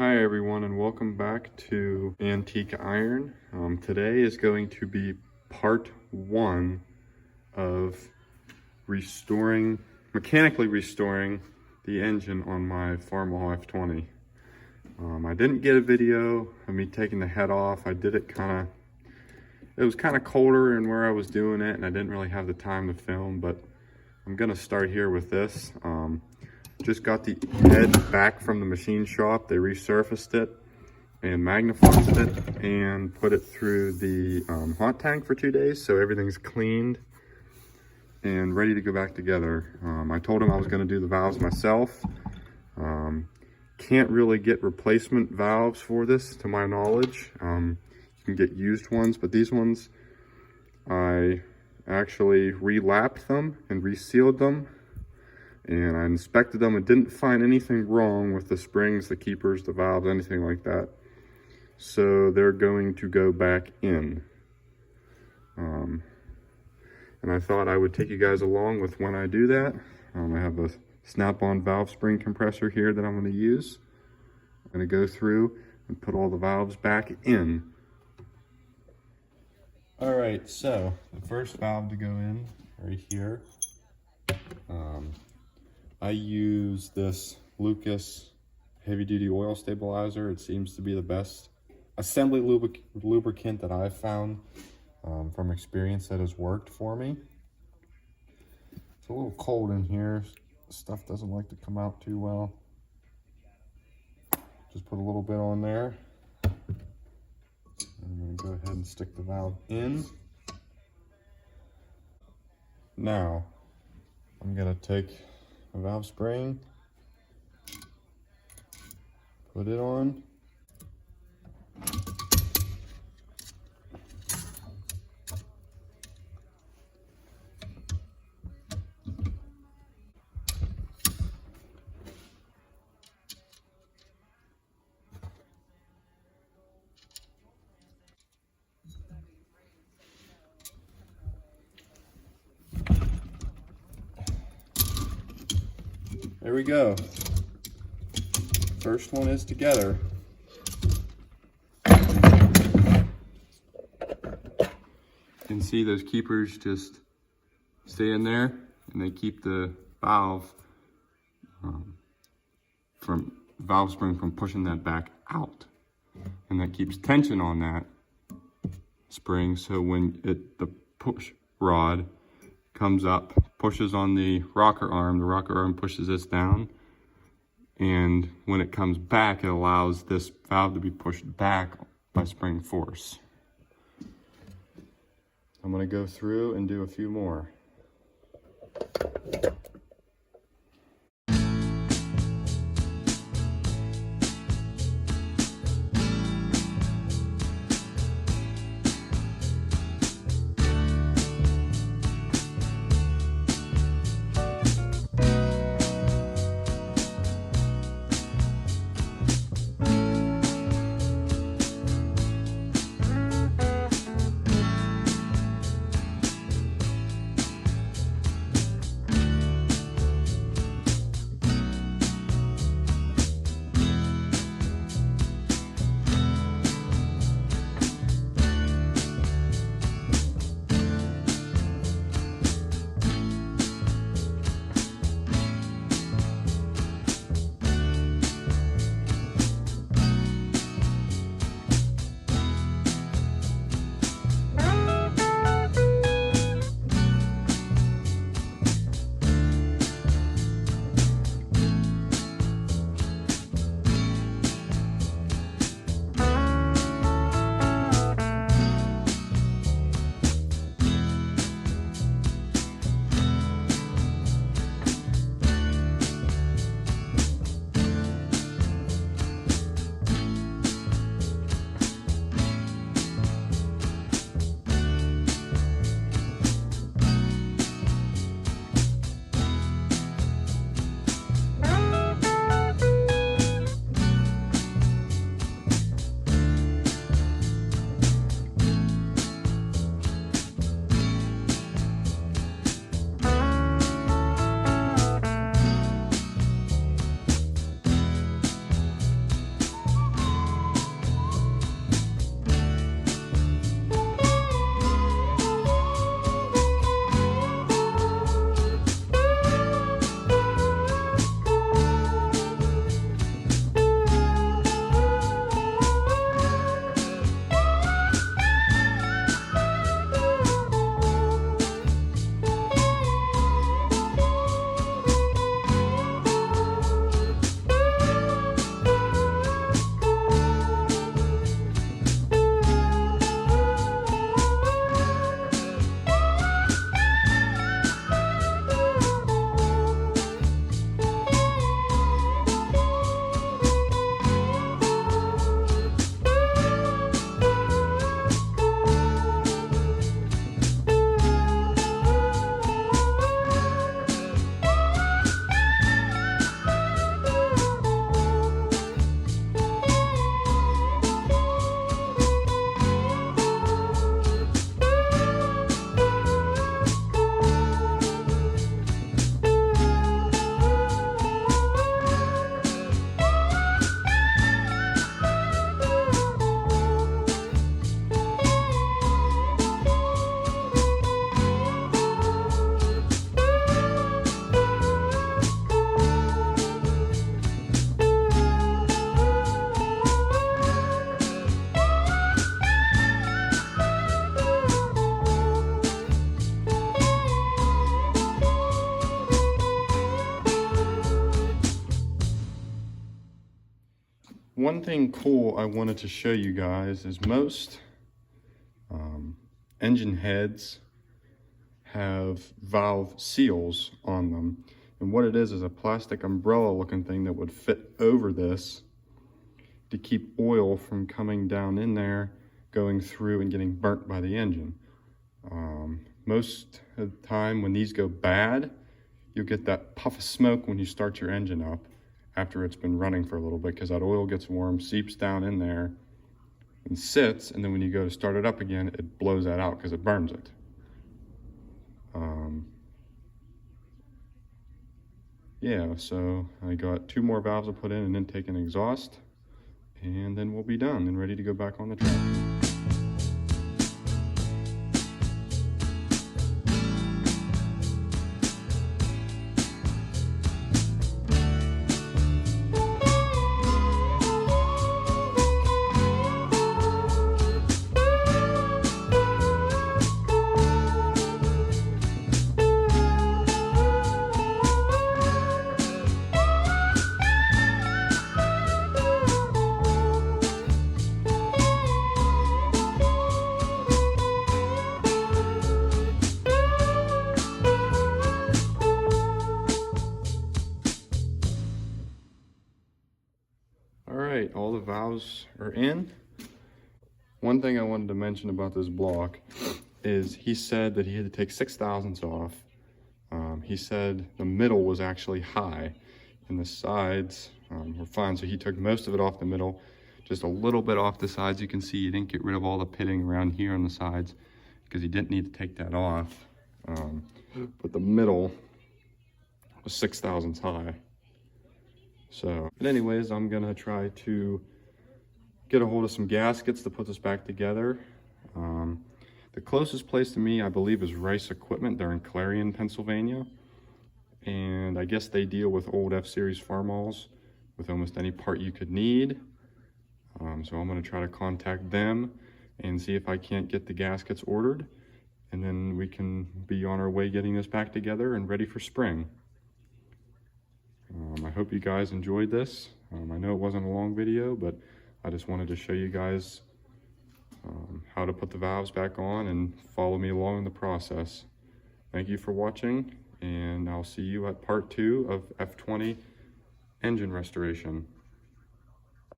Hi everyone, and welcome back to Antique Iron. Today is going to be part one of mechanically restoring the engine on my Farmall f20. I didn't get a video of me taking the head off. I did it it was kind of colder in where I was doing it, and I didn't really have the time to film, but I'm gonna start here with this. Just got the head back from the machine shop. They resurfaced it and magnified it and put it through the hot tank for 2 days, so everything's cleaned and ready to go back together. I told him I was going to do the valves myself. Can't really get replacement valves for this, to my knowledge. You can get used ones, but these ones, I actually re-lapped them and resealed them. And I inspected them and didn't find anything wrong with the springs, the keepers, the valves, anything like that. So they're going to go back in. And I thought I would take you guys along with when I do that. I have a snap-on valve spring compressor here that I'm going to use. I'm going to go through and put all the valves back in. All right, so the first valve to go in right here. I use this Lucas heavy-duty oil stabilizer. It seems to be the best assembly lubricant that I've found from experience that has worked for me. It's a little cold in here. Stuff doesn't like to come out too well. Just put a little bit on there. I'm going to go ahead and stick the valve in. Now, I'm going to take a valve spring, put it on, there we go. First one is together. You can see those keepers just stay in there, and they keep the valve spring from pushing that back out, and that keeps tension on that spring. So when the push rod comes up, pushes on the rocker arm pushes this down, and when it comes back, it allows this valve to be pushed back by spring force. I'm going to go through and do a few more. One thing cool I wanted to show you guys is most engine heads have valve seals on them. And what it is a plastic umbrella looking thing that would fit over this to keep oil from coming down in there, going through and getting burnt by the engine. Most of the time when these go bad, you'll get that puff of smoke when you start your engine up after it's been running for a little bit, because that oil gets warm, seeps down in there and sits, and then when you go to start it up again, it blows that out because it burns it. Yeah, so I got 2 more valves to put in, an intake and exhaust, and then we'll be done and ready to go back on the track. Alright, all the valves are in. One thing I wanted to mention about this block is he said that he had to take 6 thousandths off. He said the middle was actually high and the sides were fine, so he took most of it off the middle, just a little bit off the sides. You can see he didn't get rid of all the pitting around here on the sides because he didn't need to take that off. But the middle was 6 thousandths high. So, but anyways, I'm gonna try to get a hold of some gaskets to put this back together. The closest place to me, I believe, is Rice Equipment. They're in Clarion, Pennsylvania. And I guess they deal with old F-Series Farmalls with almost any part you could need. So I'm gonna try to contact them and see if I can't get the gaskets ordered. And then we can be on our way getting this back together and ready for spring. I hope you guys enjoyed this. I know it wasn't a long video, but I just wanted to show you guys how to put the valves back on and follow me along in the process. Thank you for watching, and I'll see you at part 2 of F20 engine restoration.